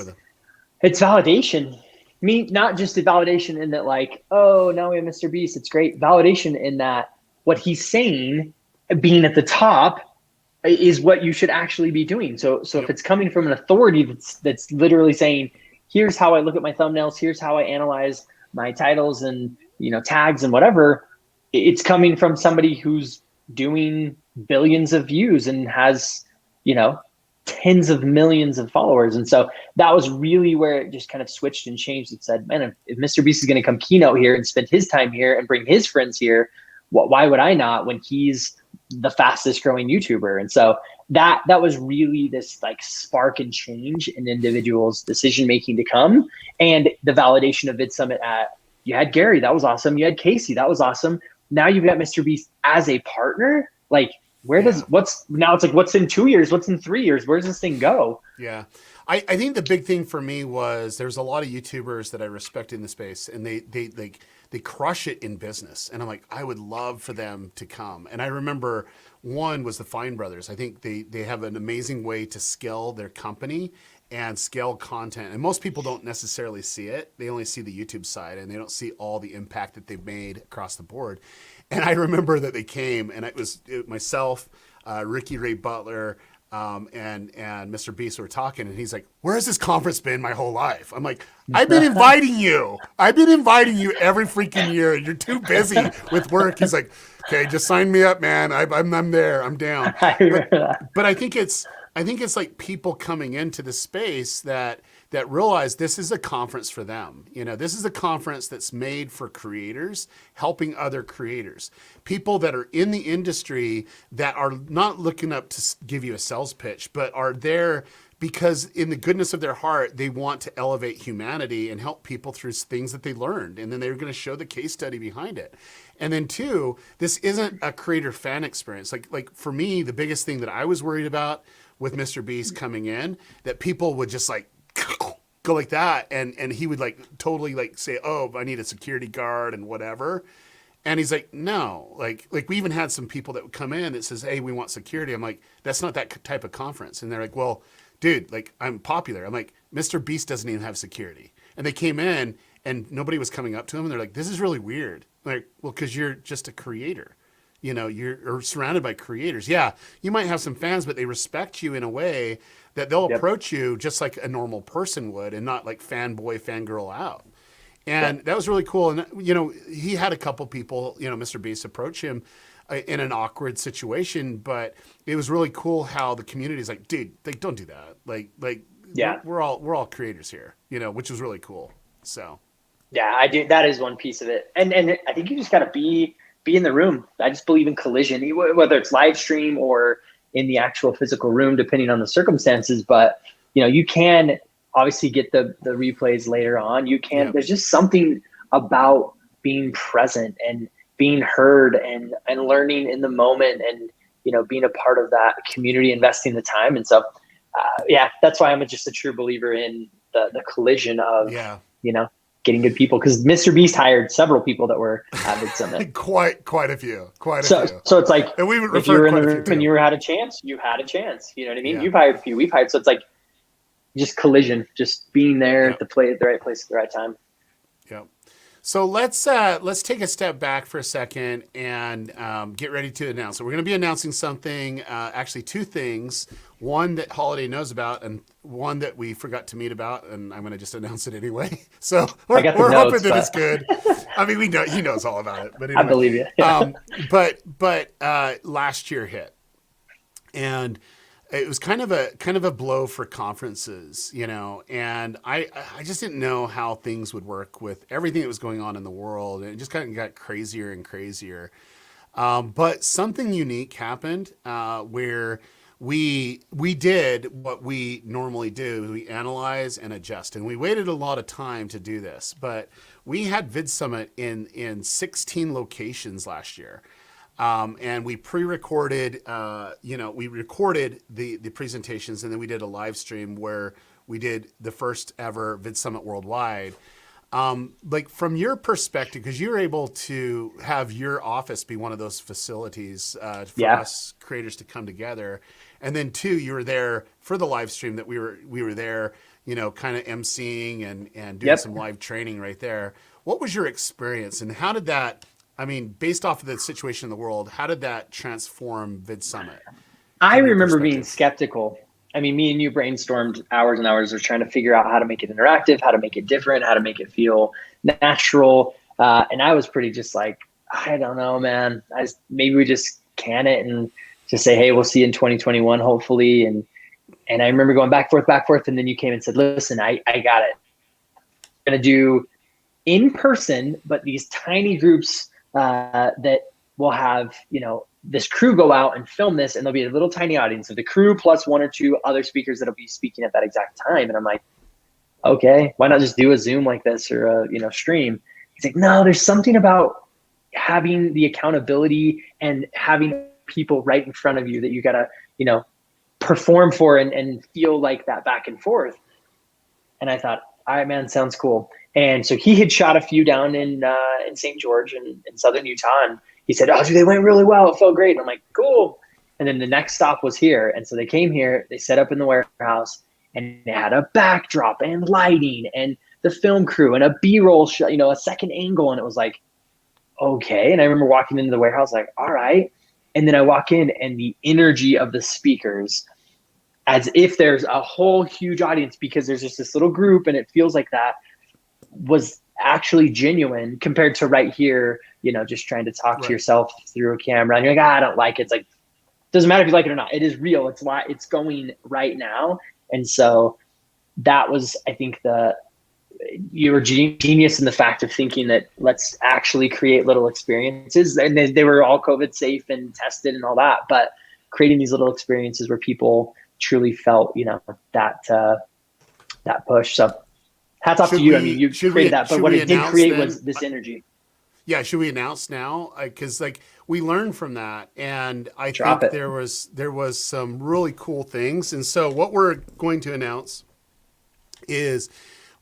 Speaker 12: validation. I mean, not just a validation in that, like, oh, now we have MrBeast. It's great. Validation in that what he's saying, being at the top, is what you should actually be doing. So if it's coming from an authority that's literally saying, here's how I look at my thumbnails, here's how I analyze my titles and tags and whatever, it's coming from somebody who's doing billions of views and has tens of millions of followers. And so that was really where it just kind of switched and changed. It said, man, if MrBeast is going to come keynote here and spend his time here and bring his friends here, why would I not, when he's the fastest growing YouTuber? And so that was really this like spark and change in individuals' decision making to come, and the validation of VidSummit you had Gary, that was awesome. You had Casey, that was awesome. Now you've got MrBeast as a partner. Like, what's in 2 years? What's in 3 years? Where does this thing go?
Speaker 11: Yeah. I think the big thing for me was there's a lot of YouTubers that I respect in the space, and they crush it in business. And I'm like, I would love for them to come. And I remember one was the Fine Brothers. I think they have an amazing way to scale their company and scale content. And most people don't necessarily see it. They only see the YouTube side, and they don't see all the impact that they've made across the board. And I remember that they came, and it was myself, Ricky Ray Butler, and MrBeast were talking, and he's like, where has this conference been my whole life? I'm like, I've been inviting you. I've been inviting you every freaking year. You're too busy with work. He's like, okay, just sign me up, man. I'm there. I'm down. But I think it's like people coming into the space that realize this is a conference for them. This is a conference that's made for creators, helping other creators, people that are in the industry that are not looking up to give you a sales pitch, but are there because in the goodness of their heart, they want to elevate humanity and help people through things that they learned. And then they're going to show the case study behind it. And then two, this isn't a creator fan experience. Like for me, the biggest thing that I was worried about with MrBeast coming in, that people would just like go like that. And he would like totally like say, oh, I need a security guard and whatever. And he's like, no, like we even had some people that would come in that says, hey, we want security. I'm like, that's not that type of conference. And they're like, well, dude, like I'm popular. I'm like, MrBeast doesn't even have security. And they came in and nobody was coming up to him. And they're like, this is really weird. Like, well, cause you're just a creator, you know, you're surrounded by creators. Yeah. You might have some fans, but they respect you in a way that they'll approach you just like a normal person would and not like fanboy, fangirl out. And that was really cool. And, you know, he had a couple people, you know, MrBeast approach him in an awkward situation, but it was really cool how the community is like, dude, like, don't do that. Like, we're all creators here, you know, which was really cool. So.
Speaker 12: Yeah, I do. That is one piece of it. And I think you just got to be in the room. I just believe in collision, whether it's live stream or in the actual physical room, depending on the circumstances. But, you know, you can obviously get the replays later on. You can, there's just something about being present and being heard and learning in the moment and, you know, being a part of that community, investing the time. And so, that's why I'm just a true believer in the collision of, you know, getting good people. Cause MrBeast hired several people that were at VidSummit.
Speaker 11: quite a few.
Speaker 12: So it's like,
Speaker 11: and we
Speaker 12: if you were in the room and you had a chance, you had a chance. You know what I mean? You've hired a few, we've hired. So it's like, just collision, just being there at the right place at the right time.
Speaker 11: Yeah. So let's take a step back for a second and get ready to announce. So we're going to be announcing something, actually two things, one that Holiday knows about and one that we forgot to meet about, and I'm going to just announce it anyway. So we're hoping that it's good. I mean, we know he knows all about it, but anyway.
Speaker 12: I believe you. Yeah.
Speaker 11: But last year hit, and it was kind of a blow for conferences, you know, and I just didn't know how things would work with everything that was going on in the world. And it just kind of got crazier and crazier. But something unique happened where we did what we normally do. We analyze and adjust. And we waited a lot of time to do this. But we had VidSummit in 16 locations last year. And we pre-recorded, we recorded the presentations, and then we did a live stream where we did the first ever VidSummit worldwide. Like from your perspective, because you're able to have your office be one of those facilities for us creators to come together. And then two, you were there for the live stream that we were there, you know, kind of emceeing and doing some live training right there. What was your experience, and how did that, I mean, based off of the situation in the world, how did that transform VidSummit?
Speaker 12: I remember being skeptical. I mean, me and you brainstormed hours and hours of trying to figure out how to make it interactive, how to make it different, how to make it feel natural. And I was pretty just like, I don't know, man. Maybe we just can it and just say, hey, we'll see you in 2021, hopefully. And I remember going back, forth. And then you came and said, listen, I got it. I'm going to do in person, but these tiny groups that will have, you know, this crew go out and film this, and there'll be a little tiny audience of the crew plus one or two other speakers that'll be speaking at that exact time. And I'm like, okay, why not just do a Zoom like this or a stream? He's like, no, there's something about having the accountability and having people right in front of you that you gotta, you know, perform for and feel like that back and forth. And I thought, all right, man, sounds cool. And so he had shot a few down in St. George in southern Utah. And he said, oh, dude, they went really well. It felt great. And I'm like, cool. And then the next stop was here. And so they came here, they set up in the warehouse, and they had a backdrop and lighting and the film crew and a B-roll shot, you know, a second angle. And it was like, okay. And I remember walking into the warehouse like, all right. And then I walk in, and the energy of the speakers, as if there's a whole huge audience because there's just this little group and it feels like that, was actually genuine compared to right here, you know, just trying to talk to yourself through a camera. And you're like, I don't like it. It's like, doesn't matter if you like it or not. It is real. It's why it's going right now. And so that was, I think, you were genius in the fact of thinking that let's actually create little experiences. And they were all COVID safe and tested and all that, but creating these little experiences where people truly felt, that push. So hats off to you. I mean, you created that, but what it did create was this energy.
Speaker 11: Yeah, should we announce now? Because we learned from that, and I
Speaker 12: Drop
Speaker 11: think
Speaker 12: it.
Speaker 11: there was some really cool things. And so what we're going to announce is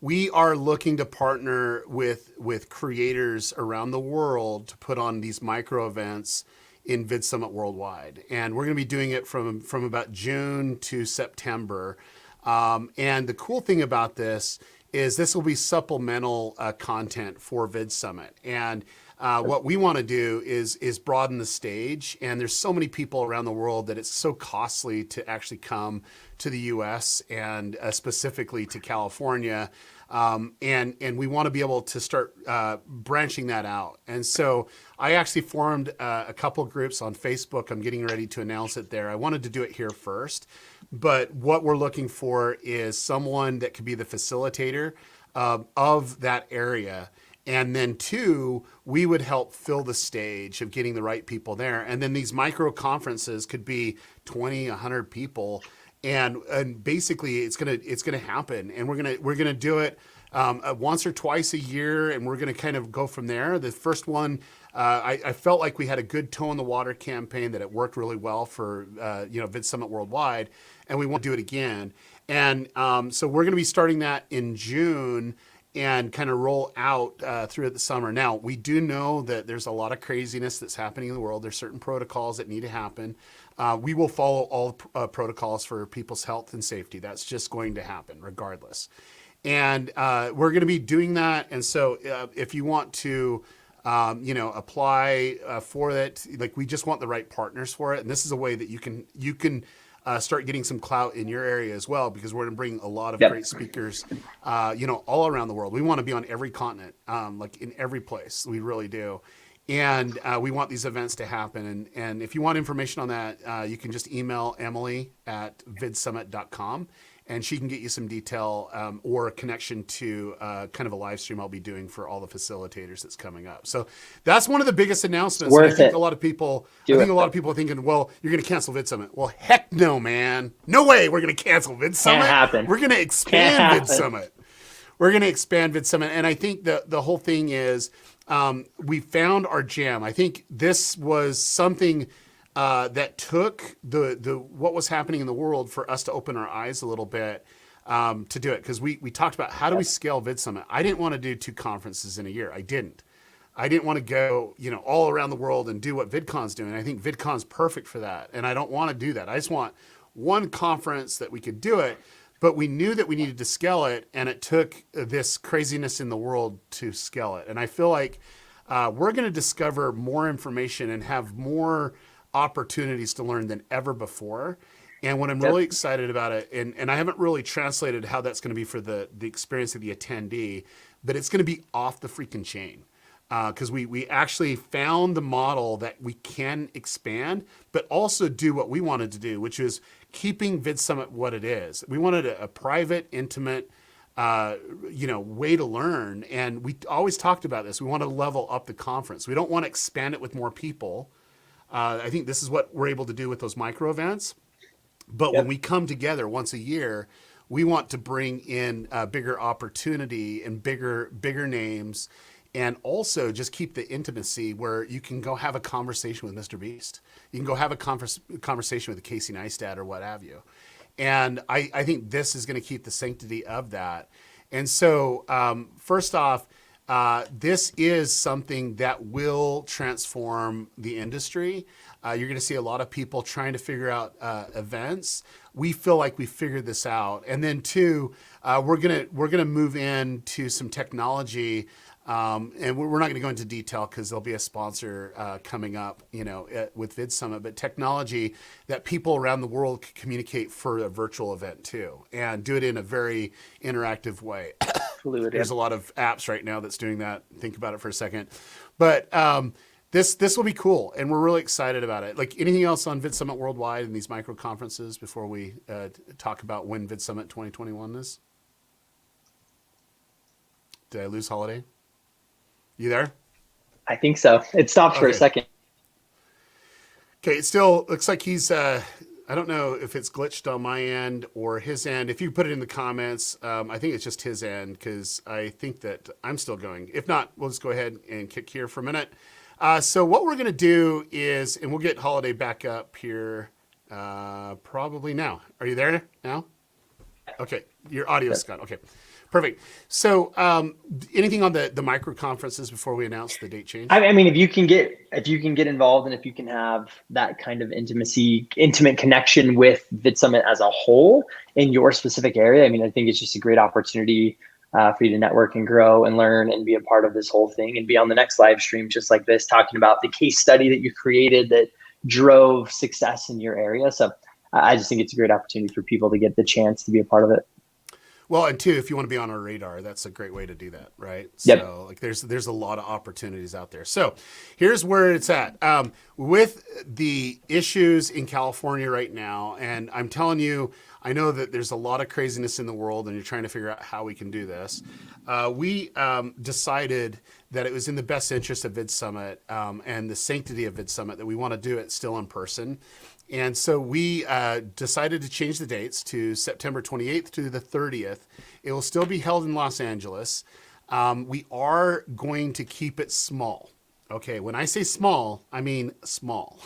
Speaker 11: we are looking to partner with creators around the world to put on these micro events in VidSummit Worldwide, and we're going to be doing it from about June to September. And the cool thing about this is this will be supplemental content for VidSummit. And what we want to do is broaden the stage. And there's so many people around the world that it's so costly to actually come to the US and specifically to California. And we want to be able to start branching that out. And so I actually formed a couple groups on Facebook. I'm getting ready to announce it there. I wanted to do it here first. But what we're looking for is someone that could be the facilitator of that area. And then 2, we would help fill the stage of getting the right people there. And then these micro conferences could be 20, 100 people. And basically it's gonna happen. And we're gonna do it once or twice a year, and we're gonna kind of go from there. The first one, I felt like we had a good toe in the water campaign, that it worked really well for VidSummit Worldwide, and we want to do it again. And so we're going to be starting that in June and kind of roll out throughout the summer. Now, we do know that there's a lot of craziness that's happening in the world. There's certain protocols that need to happen. We will follow all protocols for people's health and safety. That's just going to happen regardless. And we're going to be doing that. And so if you want to apply for it, like, we just want the right partners for it. And this is a way that you can start getting some clout in your area as well, because we're going to bring a lot of great speakers, all around the world. We want to be on every continent, like in every place. We really do. And we want these events to happen. And if you want information on that, you can just email Emily at vidsummit.com. And she can get you some detail or a connection to kind of a live stream I'll be doing for all the facilitators that's coming up. So that's one of the biggest announcements. I think a lot of people are thinking, well, you're going to cancel VidSummit. Well, heck no, man. No way we're going to cancel VidSummit.
Speaker 12: Can't happen.
Speaker 11: We're going to expand VidSummit. We're going to expand VidSummit. And I think the whole thing is we found our jam. I think this was something that took the what was happening in the world for us to open our eyes a little bit to do it. Because we talked about how do we scale VidSummit. I didn't want to do 2 conferences in a year. I didn't want to go all around the world and do what VidCon's doing. I think VidCon's perfect for that. And I don't want to do that. I just want one conference that we could do it. But we knew that we needed to scale it. And it took this craziness in the world to scale it. And I feel like we're going to discover more information and have more opportunities to learn than ever before. And what I'm really excited about it, and I haven't really translated how that's going to be for the experience of the attendee, but it's going to be off the freaking chain. Because we actually found the model that we can expand, but also do what we wanted to do, which is keeping VidSummit what it is. We wanted a private, intimate, way to learn. And we always talked about this. We want to level up the conference. We don't want to expand it with more people. I think this is what we're able to do with those micro events. But when we come together once a year, we want to bring in a bigger opportunity and bigger names, and also just keep the intimacy where you can go have a conversation with MrBeast. You can go have a conversation with Casey Neistat or what have you. And I think this is going to keep the sanctity of that. And so first off, this is something that will transform the industry. You're going to see a lot of people trying to figure out events. We feel like we figured this out. And then 2, we're gonna move into some technology, and we're not going to go into detail because there'll be a sponsor coming up, with VidSummit. But technology that people around the world can communicate for a virtual event too, and do it in a very interactive way. There's a lot of apps right now that's doing that. Think about it for a second. But this will be cool, and we're really excited about it. Like, anything else on VidSummit Worldwide and these micro conferences before we talk about when VidSummit 2021 is? Did I lose Holiday? You there?
Speaker 12: I think so. It stopped for a second.
Speaker 11: Okay, it still looks like he's I don't know if it's glitched on my end or his end. If you put it in the comments, I think it's just his end because I think that I'm still going. If not, we'll just go ahead and kick here for a minute. So what we're going to do is, and we'll get Holiday back up here probably now. Are you there now? Okay, your audio's gone. Okay, perfect. So anything on the micro conferences before we announce the date change?
Speaker 12: I mean, if you can get involved and if you can have that kind of intimate connection with VidSummit as a whole in your specific area, I mean, I think it's just a great opportunity for you to network and grow and learn and be a part of this whole thing and be on the next live stream just like this, talking about the case study that you created that drove success in your area. So I just think it's a great opportunity for people to get the chance to be a part of it.
Speaker 11: Well, and two, if you want to be on our radar, that's a great way to do that, right?
Speaker 12: Yep.
Speaker 11: So like there's a lot of opportunities out there. So here's where it's at. With the issues in California right now, and I'm telling you, I know that there's a lot of craziness in the world and you're trying to figure out how we can do this. We decided that it was in the best interest of VidSummit and the sanctity of VidSummit that we want to do it still in person. And so we decided to change the dates to September 28th to the 30th. It will still be held in Los Angeles. We are going to keep it small. Okay, when I say small, I mean small.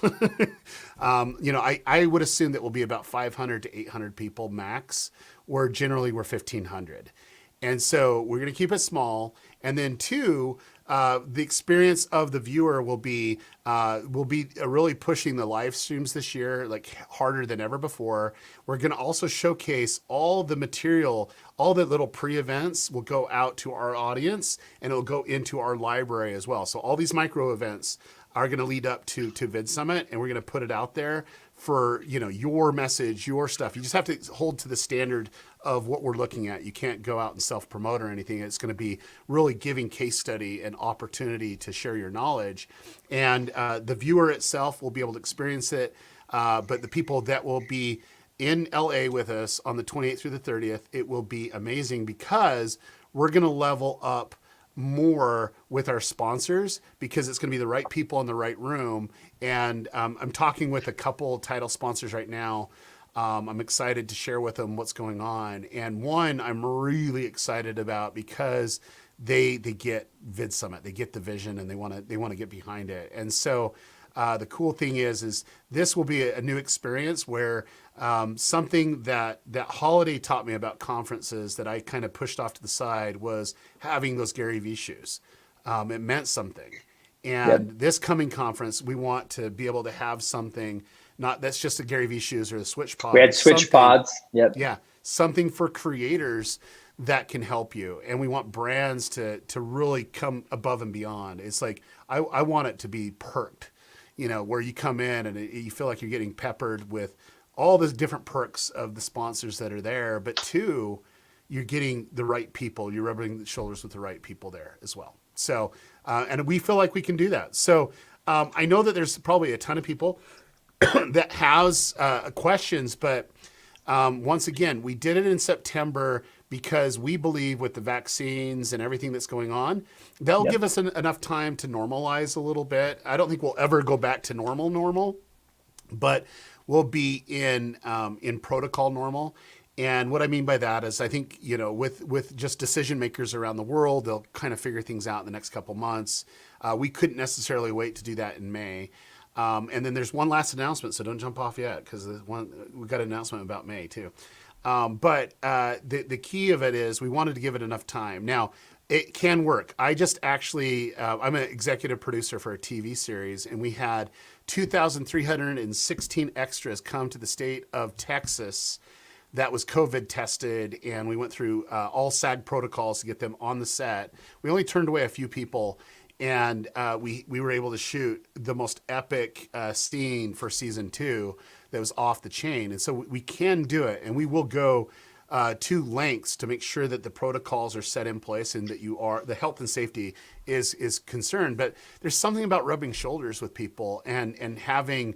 Speaker 11: I would assume that we'll be about 500 to 800 people max, or generally we're 1,500. And so we're going to keep it small. And then two, the experience of the viewer will be really pushing the live streams this year, like harder than ever before. We're going to also showcase all the material, all the little pre-events will go out to our audience and it'll go into our library as well. So all these micro events are going to lead up to VidSummit, and we're going to put it out there for, your message, your stuff. You just have to hold to the standard of what we're looking at. You can't go out and self-promote or anything. It's going to be really giving case study and opportunity to share your knowledge. And the viewer itself will be able to experience it. But the people that will be in LA with us on the 28th through the 30th, it will be amazing because we're going to level up more with our sponsors because it's going to be the right people in the right room. And I'm talking with a couple title sponsors right now. I'm excited to share with them what's going on. And one I'm really excited about because they get VidSummit, they get the vision, and they want to get behind it. And so the cool thing is this will be a new experience where something that Holiday taught me about conferences that I kind of pushed off to the side was having those GaryVee shoes. It meant something. And this coming conference, we want to be able to have something, not that's just the GaryVee shoes or the Switch Pod.
Speaker 12: We had Switch Pods. Yep.
Speaker 11: Yeah. Something for creators that can help you. And we want brands to really come above and beyond. It's like, I want it to be perked, where you come in and you feel like you're getting peppered with all the different perks of the sponsors that are there. But two, you're getting the right people. You're rubbing shoulders with the right people there as well. So, and we feel like we can do that. So I know that there's probably a ton of people that has questions, but once again, we did it in September because we believe with the vaccines and everything that's going on, that'll give us enough time to normalize a little bit. I don't think we'll ever go back to normal, but we'll be in protocol normal. And what I mean by that is I think, with just decision makers around the world, they'll kind of figure things out in the next couple months. We couldn't necessarily wait to do that in May. And then there's one last announcement, so don't jump off yet because we got an announcement about May too. But the key of it is we wanted to give it enough time. Now, it can work. I just actually, I'm an executive producer for a TV series, and we had 2,316 extras come to the state of Texas that was COVID tested, and we went through all SAG protocols to get them on the set. We only turned away a few people, and we were able to shoot the most epic scene for season 2 that was off the chain. And so we can do it, and we will go to lengths to make sure that the protocols are set in place and that the health and safety is concerned, but there's something about rubbing shoulders with people and having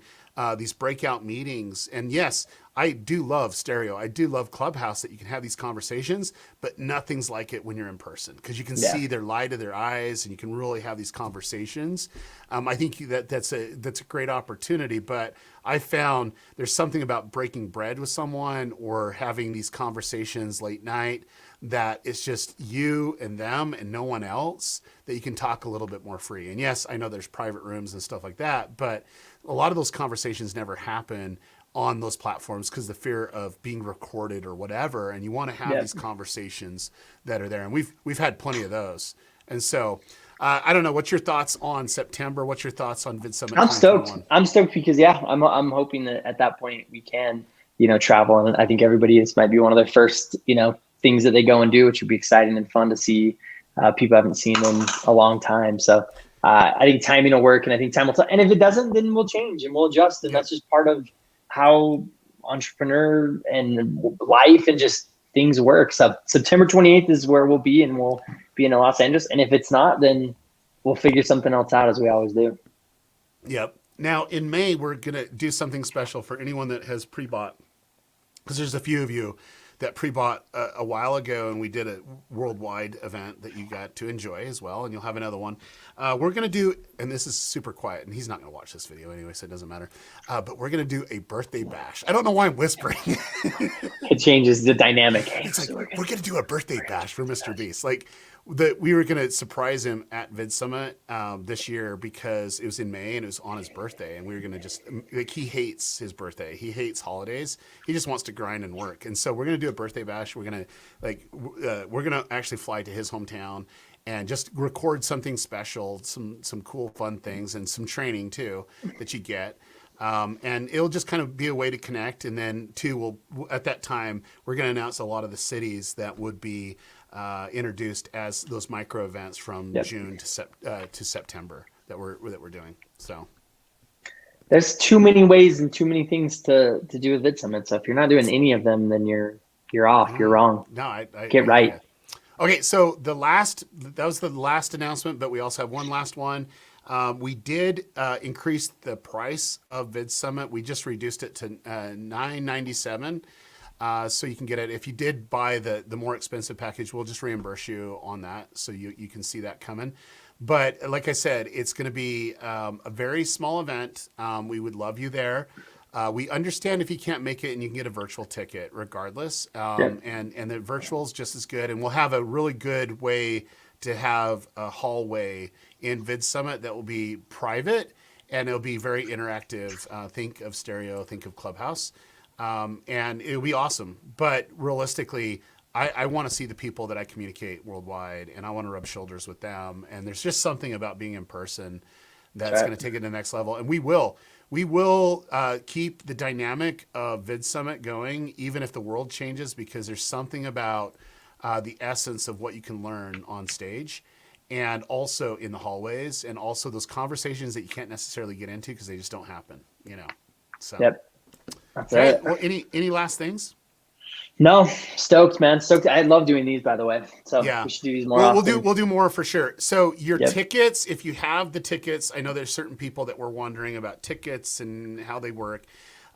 Speaker 11: these breakout meetings. And yes, I do love Stereo. I do love Clubhouse, that you can have these conversations, but nothing's like it when you're in person, because you can see their light of their eyes and you can really have these conversations. I think that's a great opportunity, but I found there's something about breaking bread with someone or having these conversations late night that it's just you and them and no one else, that you can talk a little bit more free. And yes, I know there's private rooms and stuff like that, but a lot of those conversations never happen on those platforms because the fear of being recorded or whatever. And you want to have these conversations that are there. And we've had plenty of those. And so I don't know, what's your thoughts on September? What's your thoughts on VidSummit?
Speaker 12: I'm stoked because I'm hoping that at that point we can, travel. And I think this might be one of their first, things that they go and do, which would be exciting and fun to see people I haven't seen in a long time. So I think timing will work, and I think time will tell. And if it doesn't, then we'll change and we'll adjust. And that's just part of how entrepreneur and life and just things work. So September 28th is where we'll be, and we'll be in Los Angeles. And if it's not, then we'll figure something else out, as we always do.
Speaker 11: Yep. Now in May, we're going to do something special for anyone that has pre-bought, because there's a few of you that pre-bought a while ago, and we did a worldwide event that you got to enjoy as well, and you'll have another one. We're going to do, and this is super quiet, and he's not going to watch this video anyway, so it doesn't matter, but we're going to do a birthday bash. I don't know why I'm whispering.
Speaker 12: It changes the dynamic.
Speaker 11: It's like, we're going to do a birthday bash for MrBeast. Like, we were going to surprise him at VidSummit this year because it was in May and it was on his birthday, and we were going to just, like, he hates his birthday. He hates holidays. He just wants to grind and work. And so we're going to do a birthday bash. We're going to we're going to actually fly to his hometown and just record something special, some cool, fun things, and some training too that you get. And it'll just kind of be a way to connect. And then too, at that time, we're going to announce a lot of the cities that would be introduced as those micro events from June to September that we're doing. So
Speaker 12: there's too many ways and too many things to do with VidSummit. So if you're not doing any of them, then you're off. You're wrong.
Speaker 11: No, I
Speaker 12: get right.
Speaker 11: Yeah. Okay, so that was the last announcement, but we also have one last one. We did increase the price of VidSummit. We just reduced it to $9.97. So you can get it. If you did buy the more expensive package, we'll just reimburse you on that. So you can see that coming. But like I said, it's going to be a very small event. We would love you there. We understand if you can't make it, and you can get a virtual ticket regardless. And the virtual is just as good. And we'll have a really good way to have a hallway in VidSummit that will be private, and it'll be very interactive. Think of Stereo, think of Clubhouse. And it'll be awesome. But realistically, I want to see the people that I communicate worldwide, and I want to rub shoulders with them. And there's just something about being in person that's going to take it to the next level. And we will keep the dynamic of VidSummit going, even if the world changes, because there's something about the essence of what you can learn on stage, and also in the hallways, and also those conversations that you can't necessarily get into because they just don't happen, So.
Speaker 12: That's it.
Speaker 11: Well, any last things?
Speaker 12: No, stoked, man. Stoked. I love doing these, by the way. So we should do these more often.
Speaker 11: We'll do more for sure. So your tickets, if you have the tickets, I know there's certain people that were wondering about tickets and how they work.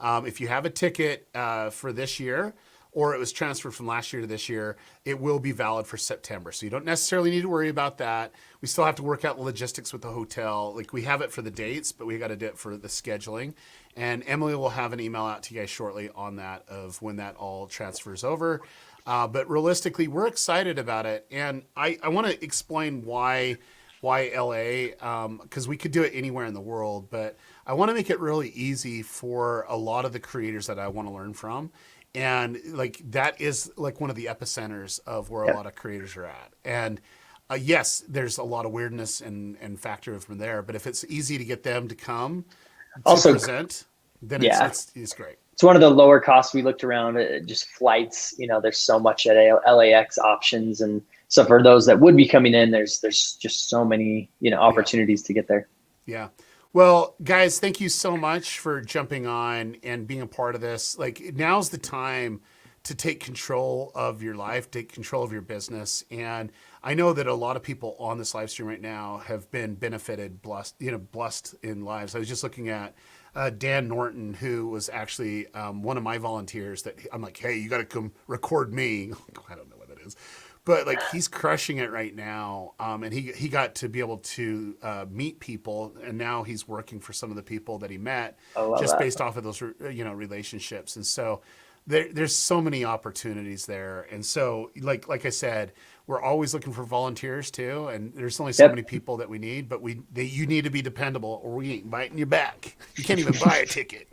Speaker 11: If you have a ticket for this year, or it was transferred from last year to this year, it will be valid for September. So you don't necessarily need to worry about that. We still have to work out the logistics with the hotel. Like, we have it for the dates, but we got to do it for the scheduling. And Emily will have an email out to you guys shortly on that, of when that all transfers over. But realistically, we're excited about it. And I want to explain why LA, because we could do it anywhere in the world, but I want to make it really easy for a lot of the creators that I want to learn from. And like, that is like one of the epicenters of where a lot of creators are at. And yes, there's a lot of weirdness and factor from there, but if it's easy to get them to come to present, then it's great.
Speaker 12: It's one of the lower costs. We looked around at just flights, there's so much at LAX options. And so for those that would be coming in, there's just so many, opportunities to get there.
Speaker 11: Yeah. Well, guys, thank you so much for jumping on and being a part of this. Like, now's the time to take control of your life, take control of your business. And I know that a lot of people on this live stream right now have been benefited, blessed in lives. I was just looking at Dan Norton, who was actually one of my volunteers that I'm like, hey, you got to come record me. I don't know what that is. But like he's crushing it right now, and he got to be able to meet people, and now he's working for some of the people that he met just based off of those relationships. And so there's so many opportunities there. And so like I said, we're always looking for volunteers too, and there's only so many people that we need. But you need to be dependable, or we ain't biting your back. You can't even buy a ticket.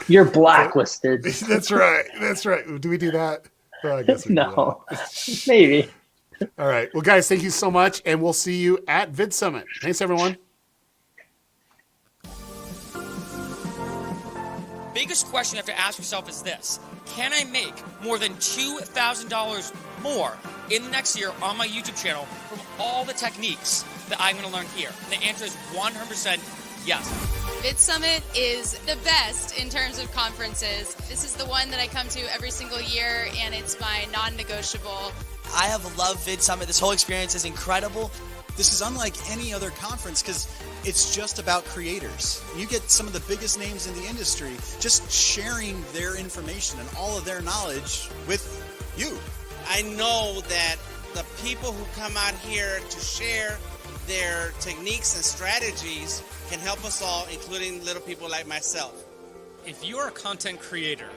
Speaker 12: You're blacklisted.
Speaker 11: That's right. That's right. Do we do that? Well, I guess we
Speaker 12: no, maybe.
Speaker 11: All right. Well, guys, thank you so much, and we'll see you at VidSummit. Thanks, everyone.
Speaker 1: Biggest question you have to ask yourself is this: can I make more than $2,000 more in the next year on my YouTube channel from all the techniques that I'm going to learn here? And the answer is 100% yes.
Speaker 2: VidSummit is the best in terms of conferences. This is the one that I come to every single year, and it's my non-negotiable.
Speaker 3: I have loved VidSummit. This whole experience is incredible.
Speaker 4: This is unlike any other conference because it's just about creators. You get some of the biggest names in the industry just sharing their information and all of their knowledge with you.
Speaker 5: I know that the people who come out here to share their techniques and strategies can help us all, including little people like myself.
Speaker 6: If you are a content creator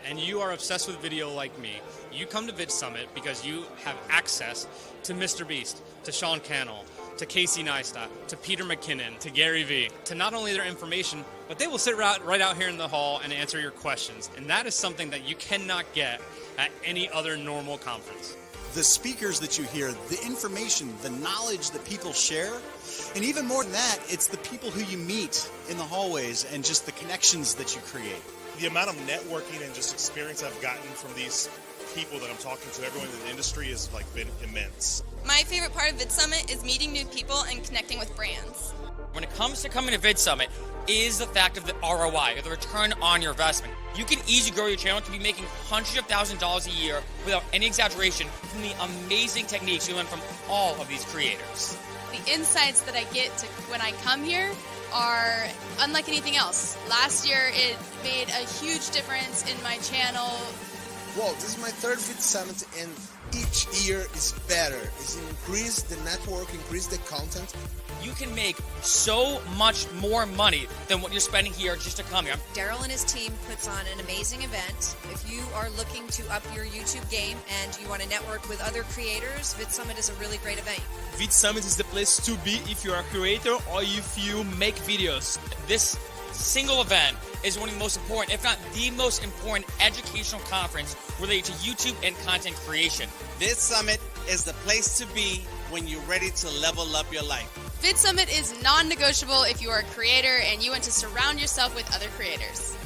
Speaker 6: and you are obsessed with video like me, you come to VidSummit because you have access to MrBeast, to Sean Cannell, to Casey Neistat, to Peter McKinnon, to GaryVee, to not only their information, but they will sit right out here in the hall and answer your questions. And that is something that you cannot get at any other normal conference.
Speaker 4: The speakers that you hear, the information, the knowledge that people share, and even more than that, it's the people who you meet in the hallways and just the connections that you create.
Speaker 7: The amount of networking and just experience I've gotten from these people that I'm talking to, everyone in the industry, has been immense.
Speaker 13: My favorite part of VidSummit is meeting new people and connecting with brands.
Speaker 1: When it comes to coming to VidSummit is the fact of the ROI, or the return on your investment. You can easily grow your channel to be making hundreds of thousands of dollars a year without any exaggeration from the amazing techniques you learn from all of these creators.
Speaker 2: The insights that I get when I come here are unlike anything else. Last year, it made a huge difference in my channel.
Speaker 8: Well, this is my third VidSummit, and each year is better. It's increase the network, increase the content.
Speaker 1: You can make so much more money than what you're spending here just to come here.
Speaker 9: Daryl and his team puts on an amazing event. If you are looking to up your YouTube game and you want to network with other creators, VidSummit is a really great event.
Speaker 10: VidSummit is the place to be if you're a creator or if you make videos.
Speaker 1: This single event is one of the most important, if not the most important, educational conference related to YouTube and content creation.
Speaker 5: VidSummit is the place to be when you're ready to level up your life.
Speaker 2: VidSummit is non-negotiable if you are a creator and you want to surround yourself with other creators.